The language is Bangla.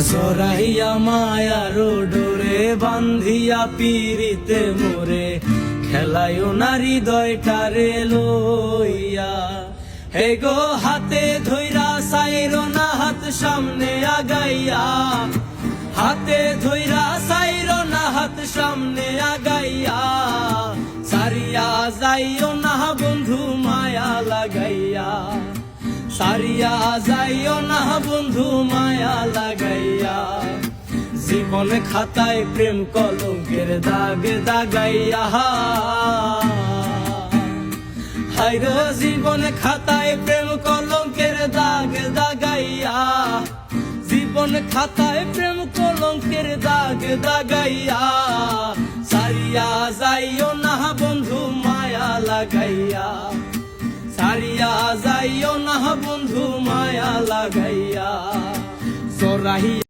জরাইয়া মায়ার ডোরে বান্ধিয়া পিরিতে মোরে খেলায়ও না হৃদয়টারে লইয়া। হে গো হাতে ধইরা সাইরো না হাত সামনে আগাইয়া, হাতে ধইরা সাইরো না হাত সামনে আগাইয়া। সারিয়া যাইও না বন্ধু মায়া লাগাইয়া, সারিয়া যাইও না বন্ধু মায়া লাগাইয়া। জীবন খাতায় প্রেম কলঙ্কের দাগ দাগাইয়া, হায়রে জীবন খাতায় প্রেম কলঙ্কের দাগ দাগাইয়া। জীবন খাতায় প্রেম কলঙ্কের দাগ দাগাইয়া। সারিয়া যাইও না বন্ধু মায়া লাগাইয়া, সারিয়া যাইও না বন্ধু মায়া লাগাইয়া। জরাইয়া